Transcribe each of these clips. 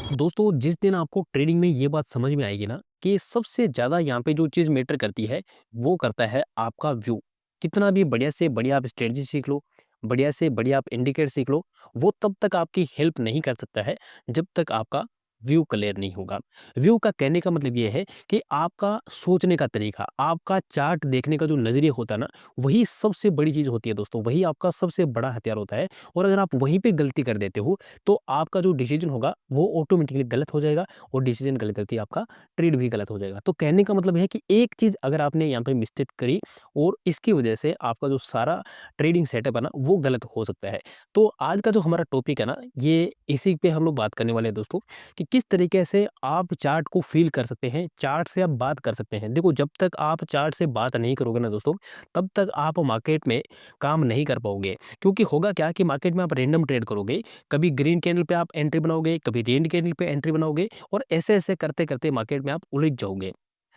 दोस्तों जिस दिन आपको ट्रेडिंग में ये बात समझ में आएगी ना कि सबसे ज़्यादा यहाँ पे जो चीज़ मैटर करती है वो करता है आपका व्यू। कितना भी बढ़िया से बढ़िया आप स्ट्रेटजी सीख लो, बढ़िया से बढ़िया आप इंडिकेटर सीख लो, वो तब तक आपकी हेल्प नहीं कर सकता है जब तक आपका व्यू क्लियर नहीं होगा। व्यू का कहने का मतलब ये है कि आपका सोचने का तरीका, आपका चार्ट देखने का जो नज़रिया होता है ना, वही सबसे बड़ी चीज़ होती है दोस्तों, वही आपका सबसे बड़ा हथियार होता है। और अगर आप वहीं पे गलती कर देते हो तो आपका जो डिसीजन होगा वो ऑटोमेटिकली गलत हो जाएगा और डिसीजन गलत होती है आपका ट्रेड भी गलत हो जाएगा। तो कहने का मतलब है कि एक चीज़ अगर आपने यहाँ पे मिस्टेक करी और इसकी वजह से आपका जो सारा ट्रेडिंग सेटअप है ना वो गलत हो सकता है। तो आज का जो हमारा टॉपिक है ना ये इसी पे हम लोग बात करने वाले हैं दोस्तों कि किस तरीके से आप चार्ट को फील कर सकते हैं, चार्ट से आप बात कर सकते हैं। देखो जब तक आप चार्ट से बात नहीं करोगे ना दोस्तों तब तक आप मार्केट में काम नहीं कर पाओगे। क्योंकि होगा क्या कि मार्केट में आप रैंडम ट्रेड करोगे, कभी ग्रीन कैंडल पे आप एंट्री बनाओगे, कभी रेड कैंडल पे एंट्री बनाओगे और ऐसे-ऐसे करते-करते मार्केट में आप उलझ जाओगे।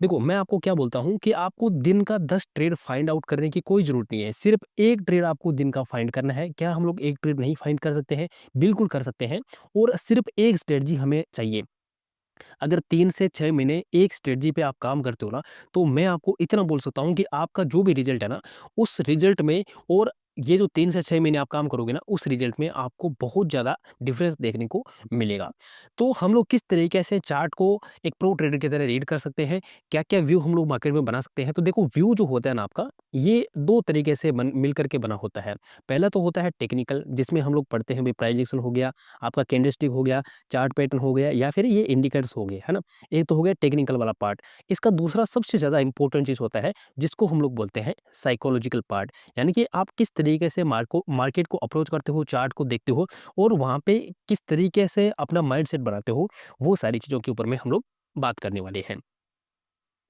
देखो, मैं आपको क्या बोलता हूँ कि आपको दिन का 10 ट्रेड फाइंड आउट करने की कोई ज़रूरत नहीं है। सिर्फ़ 1 ट्रेड आपको दिन का फाइंड करना है। क्या हम लोग 1 ट्रेड नहीं फाइंड कर सकते हैं? बिल्कुल कर सकते हैं और सिर्फ़ 1 स्ट्रैटेजी हमें चाहिए। अगर 3 से 6 महीने एक स्ट्रैटेजी पे आप काम करते हो ना, तो मैं आपको इतना बोल सकता हूँ कि आपका जो भी रिज़ल्ट है ना, उस रिज़ल्ट में और ये जो 3 से 6 महीने आप काम करोगे ना, उस रिज़ल्ट में आपको बहुत ज़्यादा डिफ़रेंस देखने को मिलेगा। तो हम लोग किस तरीके से चार्ट को एक प्रो ट्रेडर की तरह रीड कर सकते हैं, क्या-क्या व्यू हम लोग मार्केट में बना सकते हैं। तो देखो व्यू जो होता है ना आपका, ये 2 तरीके से मिल कर के बना होता है। पहला तो होता है टेक्निकल जिसमें हम लोग पढ़ते हैं भई प्राइस एक्शन हो गया, आपका कैंडलस्टिक हो गया, चार्ट पैटर्न हो गया या फिर ये इंडिकेटर्स हो गए, है ना? एक तो हो गया टेक्निकल वाला पार्ट। इसका दूसरा सबसे ज़्यादा इम्पोर्टेंट चीज़ होता है जिसको हम लोग बोलते हैं साइकोलॉजिकल पार्ट। यानी कि आप किस तरीके से मार्केट को अप्रोच करते हो, चार्ट को देखते हो और वहाँ पे किस तरीके से अपना माइंडसेट बनाते हो, वो सारी चीज़ों के ऊपर में हम लोग बात करने वाले हैं।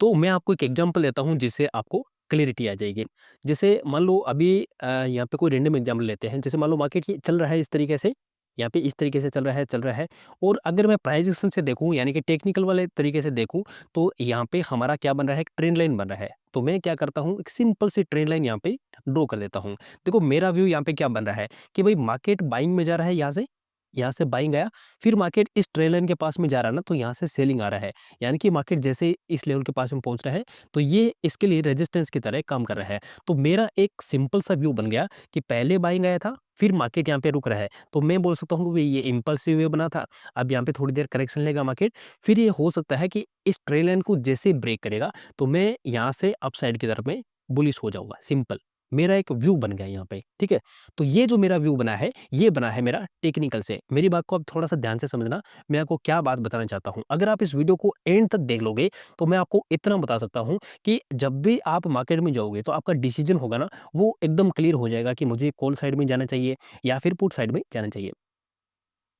तो मैं आपको एक एग्जांपल देता हूँ जिससे आपको क्लैरिटी आ जाएगी। जैसे मान लो अभी यहाँ पे कोई रैंडम एग्जांपल लेते हैं। जैसे मान लो मार्केट ये चल रहा है इस तरीके से, यहाँ पे इस तरीके से चल रहा है और अगर मैं प्राइस एक्शन से देखूँ यानी कि टेक्निकल वाले तरीके से देखूँ, तो यहाँ पे हमारा क्या बन रहा है, एक ट्रेंड लाइन बन रहा है। तो मैं क्या करता हूँ, एक सिंपल सी ट्रेंड लाइन यहाँ पे ड्रॉ कर देता हूँ। देखो मेरा व्यू यहाँ पे क्या बन रहा है कि भाई मार्केट बाइंग में जा रहा है यहाँ से बाइंग आया, फिर मार्केट इस ट्रेंड लाइन के पास में जा रहा है ना, तो यहाँ से सेलिंग आ रहा है। यानी कि मार्केट जैसे इस लेवल के पास में पहुँच रहा है, तो ये इसके लिए रेजिस्टेंस की तरह काम कर रहा है। तो मेरा एक सिंपल सा व्यू बन गया कि पहले बाइंग आया था, फिर मार्केट यहाँ पे रुक रहा है। तो मैं बोल सकता हूँ कि ये इम्पल्सिव वे बना था, अब यहाँ पे थोड़ी देर करेक्शन लेगा मार्केट, फिर ये हो सकता है कि इस ट्रेंड लाइन को जैसे ही ब्रेक करेगा, तो मैं यहाँ से अपसाइड की तरफ में बुलिश हो जाऊँगा, सिंपल। मेरा एक व्यू बन गया यहाँ पे, ठीक है? तो ये जो मेरा व्यू बना है, ये बना है मेरा टेक्निकल से। मेरी बात को आप थोड़ा-सा ध्यान से समझना, मैं आपको क्या बात बताना चाहता हूँ। अगर आप इस वीडियो को एंड तक देख लोगे, तो मैं आपको इतना बता सकता हूँ कि जब भी आप मार्केट में जाओगे, तो आपका डिसीजन होगा ना, वो एकदम क्लियर हो जाएगा कि मुझे कॉल साइड में जाना चाहिए या फिर पुट साइड में जाना चाहिए।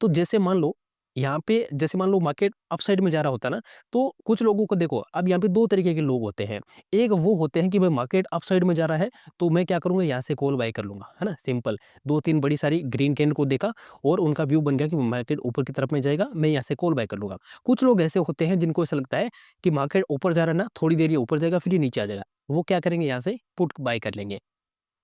तो जैसे मान लो, यहाँ पे जैसे मान लो मार्केट अप साइड में जा रहा होता है ना, तो कुछ लोगों को देखो, अब यहाँ पे 2 तरीके के लोग होते हैं। एक वो होते हैं कि भाई मार्केट अप साइड में जा रहा है, तो मैं क्या करूँगा, यहाँ से कॉल बाय कर लूँगा, है ना? सिंपल। 2-3 बड़ी सारी ग्रीन कैंडल को देखा और उनका व्यू बन गया कि मार्केट ऊपर की तरफ में जाएगा, मैं यहाँ से कॉल बाय कर लूँगा। कुछ लोग ऐसे होते हैं जिनको ऐसा लगता है कि मार्केट ऊपर जा रहा है ना, थोड़ी देर ये ऊपर जाएगा फिर ये नीचे आ जाएगा। वो क्या करेंगे, यहाँ से पुट बाय कर लेंगे।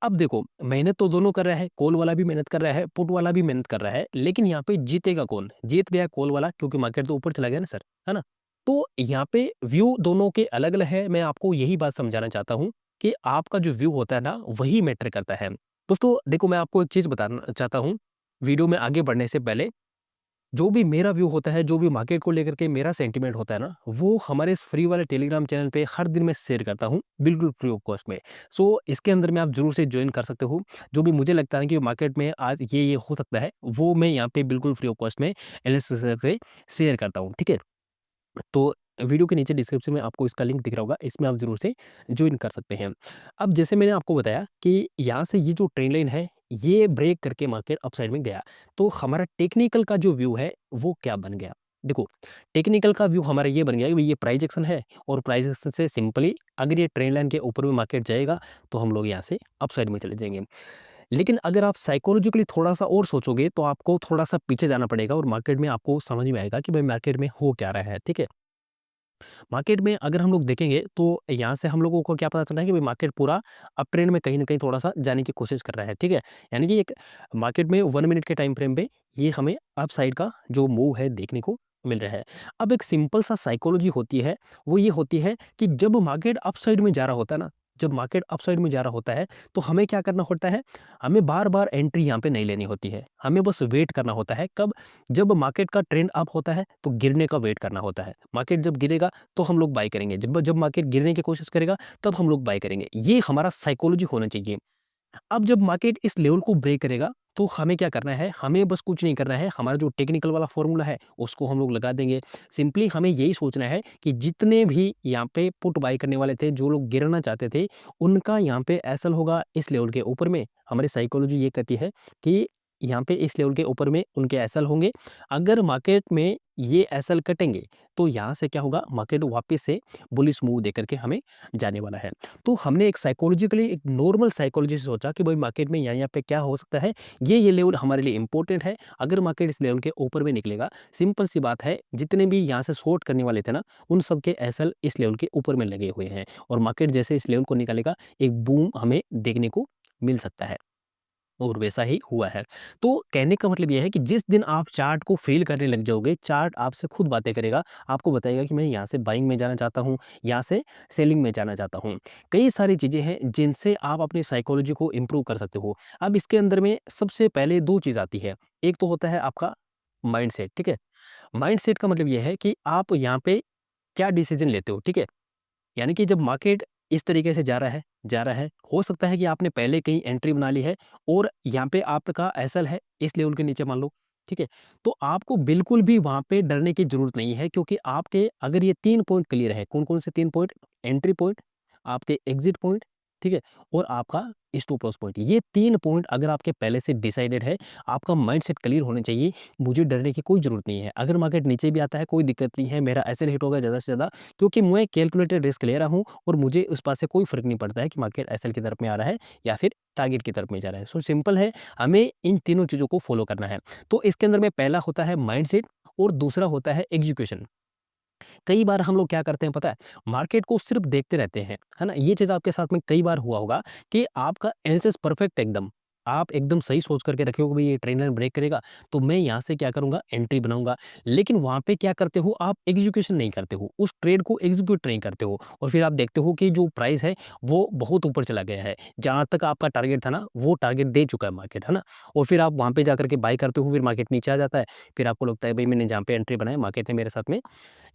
अब देखो, मेहनत तो दोनों कर रहा है, कॉल वाला भी मेहनत कर रहा है, पुट वाला भी मेहनत कर रहा है, लेकिन यहाँ पे जीतेगा कौन? जीत गया कॉल वाला क्योंकि मार्केट तो ऊपर चला गया ना सर, है ना? तो यहाँ पे व्यू दोनों के अलग-अलग है, मैं आपको यही बात समझाना चाहता हूँ कि आपका जो व्यू होता है ना, वही मैटर करता है। दोस्तों देखो, मैं आपको एक चीज़ बताना चाहता हूँ, वीडियो में आगे बढ़ने से पहले जो भी मेरा व्यू होता है, जो भी मार्केट को लेकर के मेरा सेंटीमेंट होता है ना, वो हमारे इस फ्री वाले टेलीग्राम चैनल पे हर दिन मैं शेयर करता हूँ, बिल्कुल फ्री ऑफ कॉस्ट में। सो इसके अंदर में आप ज़रूर से जॉइन कर सकते हो। जो भी मुझे लगता है कि मार्केट में आज ये हो सकता है, वो मैं यहाँ पे बिल्कुल फ्री ऑफ कॉस्ट में एनालिसिस पे शेयर करता हूँ, ठीक है? तो वीडियो के नीचे डिस्क्रिप्शन में आपको इसका लिंक दिख रहा होगा, इसमें आप ज़रूर से जॉइन कर सकते हैं। अब जैसे मैंने आपको बताया कि यहाँ से ये जो ट्रेंड लाइन है, ये ब्रेक करके मार्केट अपसाइड में गया। तो हमारा टेक्निकल का जो व्यू है, वो क्या बन गया? देखो, टेक्निकल का व्यू हमारा ये बन गया कि भई ये प्राइस एक्शन है और प्राइस एक्शन से सिंपली अगर ये ट्रेंड लाइन के ऊपर में मार्केट जाएगा, तो हम लोग यहाँ से अपसाइड में चले जाएँगे। लेकिन अगर आप साइकोलॉजिकली थोड़ा-सा और सोचोगे, तो आपको थोड़ा-सा पीछे जाना पड़ेगा और मार्केट में आपको समझ में आएगा कि भाई मार्केट में हो क्या रहा है, ठीक है? मार्केट में अगर हम लोग देखेंगे तो यहाँ से हम लोगों को क्या पता चला है कि भाई मार्केट पूरा अप ट्रेंड में कहीं न कहीं थोड़ा-सा जाने की कोशिश कर रहा है, ठीक है? यानी कि एक मार्केट में 1 मिनट के टाइम फ्रेम पे ये हमें अप साइड का जो मूव है देखने को मिल रहा है। अब एक सिंपल सा साइकोलॉजी होती है, वो ये होती है कि जब मार्केट अपसाइड में जा रहा होता है ना, जब मार्केट अपसाइड में जा रहा होता है, तो हमें क्या करना होता है, हमें बार-बार एंट्री यहाँ पे नहीं लेनी होती है। हमें बस वेट करना होता है, कब? जब मार्केट का ट्रेंड अप होता है, तो गिरने का वेट करना होता है। मार्केट जब गिरेगा, तो हम लोग बाय करेंगे। जब जब मार्केट गिरने की कोशिश करेगा, तब हम लोग बाय करेंगे। ये हमारा साइकोलॉजी होना चाहिए। अब जब मार्केट इस लेवल को ब्रेक करेगा, तो हमें क्या करना है, हमें बस कुछ नहीं करना है, हमारा जो टेक्निकल वाला फ़ॉर्मूला है, उसको हम लोग लगा देंगे। सिंपली हमें यही सोचना है कि जितने भी यहाँ पे पुट बाय करने वाले थे, जो लोग गिरना चाहते थे, उनका यहाँ पे एसएल होगा इस लेवल के ऊपर में। हमारी साइकोलॉजी ये कहती है कि यहाँ पे इस लेवल के ऊपर में उनके एसएल होंगे। अगर मार्केट में ये एसएल कटेंगे, तो यहाँ से क्या होगा, मार्केट वापस से बुलिश मूव देकर के हमें जाने वाला है। तो हमने एक साइकोलॉजिकली, एक नॉर्मल साइकोलॉजी से सोचा कि भाई मार्केट में यहाँ-यहाँ पे क्या हो सकता है, ये लेवल हमारे लिए इम्पोर्टेंट है। अगर मार्केट इस लेवल के ऊपर में निकलेगा, सिंपल सी बात है, जितने भी यहाँ से शॉर्ट करने वाले थे ना, उन सब के एसएल इस लेवल के ऊपर में लगे हुए हैं और मार्केट जैसे इस लेवल को निकालेगा, एक बूम हमें देखने को मिल सकता है। और वैसा ही हुआ है। तो कहने का मतलब ये है कि जिस दिन आप चार्ट को फ़ील करने लग जाओगे, चार्ट आपसे खुद बातें करेगा, आपको बताएगा कि मैं यहाँ से बाइंग में जाना चाहता हूँ, यहाँ से सेलिंग में जाना चाहता हूँ। कई सारी चीज़ें हैं जिनसे आप अपनी साइकोलॉजी को इम्प्रूव कर सकते हो। अब इसके अंदर में सबसे पहले 2 चीज़ आती है। एक तो होता है आपका माइंडसेट, ठीक है? माइंडसेट का मतलब ये है कि आप यहाँ पे क्या डिसीज़न लेते हो, ठीक है? यानी कि जब मार्केट इस तरीके से जा रहा है, हो सकता है कि आपने पहले कहीं एंट्री बना ली है और यहाँ पे आपका एसएल है इस लेवल के नीचे मान लो, ठीक है? तो आपको बिल्कुल भी वहाँ पे डरने की ज़रूरत नहीं है क्योंकि आपके अगर ये 3 पॉइंट क्लियर है, कौन-कौन से 3 पॉइंट? एंट्री पॉइंट, आपके एग्ज़िट पॉइंट, ठीक है? और आपका स्टॉप लॉस पॉइंट। ये 3 पॉइंट अगर आपके पहले से डिसाइडेड है, आपका माइंडसेट क्लियर होना चाहिए, मुझे डरने की कोई ज़रूरत नहीं है। अगर मार्केट नीचे भी आता है, कोई दिक्कत नहीं है, मेरा एसएल हिट होगा ज़्यादा से ज़्यादा क्योंकि मैं कैलकुलेटेड रिस्क ले रहा हूँ और मुझे उस बात से कोई फ़र्क नहीं पड़ता है कि मार्केट एसएल की तरफ में आ रहा है या फिर टारगेट की तरफ में जा रहा है। सो सिंपल है, हमें इन तीनों चीज़ों को फ़ॉलो करना है। तो इसके अंदर में पहला होता है माइंडसेट और दूसरा होता है एग्जीक्यूशन। कई बार हम लोग क्या करते हैं पता है? मार्केट को सिर्फ़ देखते रहते हैं, है ना? ये चीज़ आपके साथ में कई बार हुआ होगा कि आपका एनालिसिस परफेक्ट एकदम, आप एकदम सही सोच करके रखे हो कि भई ये ट्रेंड लाइन ब्रेक करेगा, तो मैं यहाँ से क्या करूँगा एंट्री बनाऊँगा। लेकिन वहाँ पे क्या करते हो आप एग्ज़ीक्यूशन नहीं करते हो, उस ट्रेड को एग्ज़ीक्यूट नहीं करते हो और फिर आप देखते हो कि जो प्राइस है वो बहुत ऊपर चला गया है। जहाँ तक आपका टारगेट था ना, वो टारगेट दे चुका है मार्केट, है ना? और फिर आप वहाँ पे जाकर के बाय करते हो, फिर मार्केट नीचे आ जाता है, फिर आपको लगता है भई मैंने जहाँ पे एंट्री बनाई मार्केट ने मेरे साथ में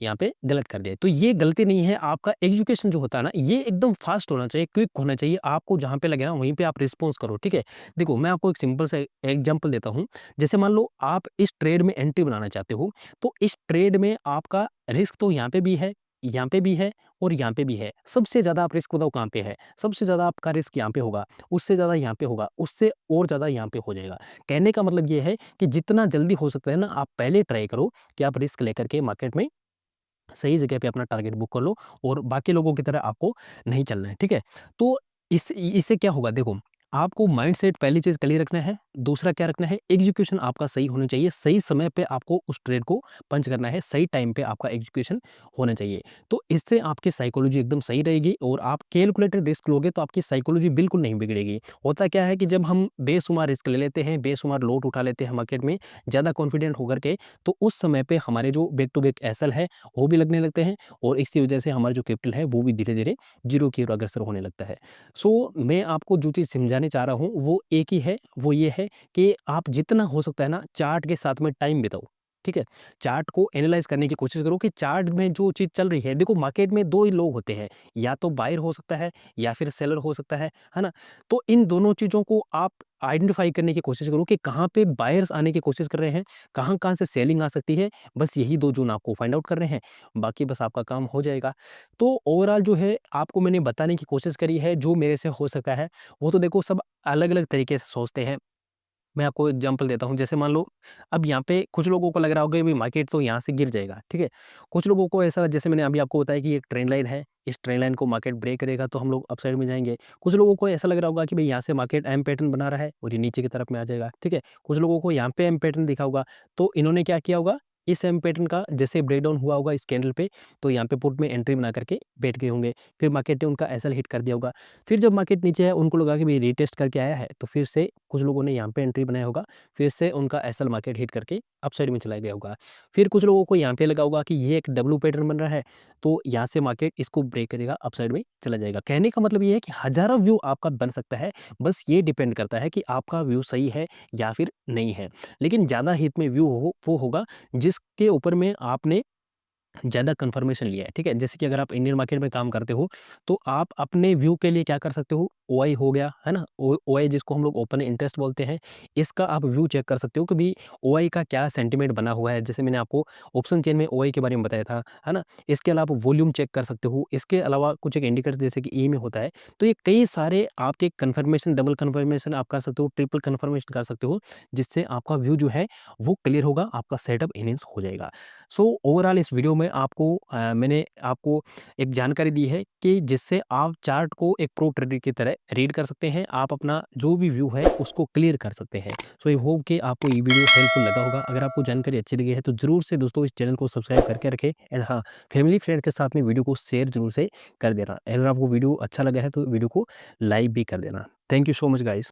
यहाँ पे गलत कर दिया। तो ये गलती नहीं है, आपका एजुकेशन जो होता है ना, ये एकदम फ़ास्ट होना चाहिए, क्विक होना चाहिए। आपको जहाँ पे लगे ना, वहीं पे आप रिस्पॉन्स करो, ठीक है? देखो, मैं आपको एक सिंपल सा एग्ज़ाम्पल देता हूँ। जैसे मान लो आप इस ट्रेड में एंट्री बनाना चाहते हो, तो इस ट्रेड में आपका रिस्क तो यहाँ पे भी है, यहाँ पे भी है और यहाँ पे भी है। सबसे ज़्यादा आप रिस्क बताओ कहाँ पे है? सबसे ज़्यादा आपका रिस्क यहाँ पे होगा, उससे ज़्यादा यहाँ पे होगा, उससे और ज़्यादा यहाँ पे हो जाएगा। कहने का मतलब ये है कि जितना जल्दी हो सकता है ना, आप पहले ट्राई करो कि आप रिस्क लेकर के मार्केट में सही जगह पे अपना टारगेट बुक कर लो और बाकी लोगों की तरह आपको नहीं चलना है, ठीक है? तो इससे क्या होगा देखो, आपको माइंडसेट पहली चीज़ क्लियर रखना है, दूसरा क्या रखना है एग्ज़ीक्यूशन आपका सही होना चाहिए, सही समय पे आपको उस ट्रेड को पंच करना है, सही टाइम पे आपका एग्ज़ीक्यूशन होना चाहिए। तो इससे आपकी साइकोलॉजी एकदम सही रहेगी और आप कैलकुलेटेड रिस्क लोगे तो आपकी साइकोलॉजी बिल्कुल नहीं बिगड़ेगी। होता क्या है कि जब हम बेशुमार रिस्क ले लेते हैं, बेशुमार लॉट उठा लेते हैं मार्केट में, ज़्यादा कॉन्फिडेंट होकर के, तो उस समय पे हमारे जो बैक टू बैक एसएल है वो भी लगने लगते हैं और इसकी वजह से हमारा जो कैपिटल है वो भी धीरे-धीरे ज़ीरो की ओर अग्रसर होने लगता है। सो मैं आपको जो चीज़ समझाने चाह रहा हूँ वो एक ही है, वो ये है कि आप जितना हो सकता है ना चार्ट के साथ में टाइम बिताओ, ठीक है? चार्ट को एनालाइज़ करने की कोशिश करो कि चार्ट में जो चीज़ चल रही है देखो मार्केट में 2 ही लोग होते हैं, या तो बायर हो सकता है या फिर सेलर हो सकता है ना? तो इन दोनों चीज़ों को आप आइडेंटिफ़ाई करने की कोशिश करो कि कहाँ पे बायर्स आने की कोशिश कर रहे हैं, कहाँ-कहाँ से सेलिंग आ सकती है, बस यही 2 ज़ोन आपको फाइंड आउट करने हैं, बाकी बस आपका काम हो जाएगा। तो ओवरऑल जो है आपको मैंने बताने की कोशिश करी है, जो मेरे से हो सका है, वो तो देखो सब अलग-अलग तरीके से सोचते हैं। मैं आपको एग्ज़ाम्पल देता हूँ, जैसे मान लो अब यहाँ पे कुछ लोगों को लग रहा होगा कि भई मार्केट तो यहाँ से गिर जाएगा, ठीक है? कुछ लोगों को ऐसा जैसे मैंने अभी आपको बताया कि एक ट्रेंड लाइन है, इस ट्रेंड लाइन को मार्केट ब्रेक करेगा तो हम लोग अपसाइड में जाएँगे। कुछ लोगों को ऐसा लग रहा होगा कि भई यहाँ से मार्केट एम पैटर्न बना रहा है और ये नीचे की तरफ में आ जाएगा, ठीक है? कुछ लोगों को यहाँ पे एम पैटर्न दिखा होगा, तो इन्होंने क्या किया होगा इस सेम पैटर्न का जैसे ब्रेकडाउन हुआ होगा इस कैंडल पे, तो यहाँ पे पुट में एंट्री बना करके बैठ गए होंगे। फिर मार्केट ने उनका एसएल हिट कर दिया होगा। फिर जब मार्केट नीचे है, उनको लगा कि भाई रीटेस्ट करके आया है, तो फिर से कुछ लोगों ने यहाँ पे एंट्री बनाया होगा। फिर से उनका एसएल मार्केट हिट करके अपसाइड में चला गया होगा। फिर कुछ लोगों को यहाँ पे लगा होगा कि ये एक डब्ल्यू पैटर्न बन रहा है, तो यहाँ से मार्केट इसको ब्रेक करेगा, अपसाइड में चला जाएगा। कहने का मतलब ये है कि हज़ारों व्यू आपका बन सकता है, बस ये डिपेंड करता है कि आपका व्यू सही है या फिर नहीं है। लेकिन ज़्यादा हित में व्यू हो वो होगा जिसके ऊपर में आपने ज़्यादा कन्फर्मेशन लिया है, ठीक है? जैसे कि अगर आप इंडियन मार्केट में काम करते हो, तो आप अपने व्यू के लिए क्या कर सकते हो, ओआई हो गया, है ना? ओ ओआई जिसको हम लोग ओपन इंटरेस्ट बोलते हैं, इसका आप व्यू चेक कर सकते हो कि भई ओआई का क्या सेंटिमेंट बना हुआ है। जैसे मैंने आपको ऑप्शन चेन में ओआई के बारे में बताया था, है ना? इसके अलावा वॉल्यूम चेक कर सकते हो, इसके अलावा कुछ एक इंडिकेटर्स जैसे कि ई में होता है, तो ये कई सारे आपके कन्फर्मेशन, डबल कन्फर्मेशन आप कर सकते हो, ट्रिपल कन्फर्मेशन कर सकते हो, जिससे आपका व्यू जो है, वो क्लियर होगा, आपका सेटअप एनहांस हो जाएगा। सो ओवरऑल इस वीडियो में मैंने आपको एक जानकारी दी है कि जिससे आप चार्ट को एक प्रो ट्रेडर की तरह रीड कर सकते हैं। आप अपना जो भी व्यू है उसको क्लियर कर सकते हैं। सो आई होप कि आपको ये वीडियो हेल्पफुल लगा होगा। अगर आपको जानकारी अच्छी लगी है तो ज़रूर से दोस्तों इस चैनल को सब्सक्राइब करके रखें एंड हाँ, फैमिली फ्रेंड के साथ में वीडियो को शेयर ज़रूर से कर देना। अगर आपको वीडियो अच्छा लगा है तो वीडियो को लाइक भी कर देना। Thank you so much guys.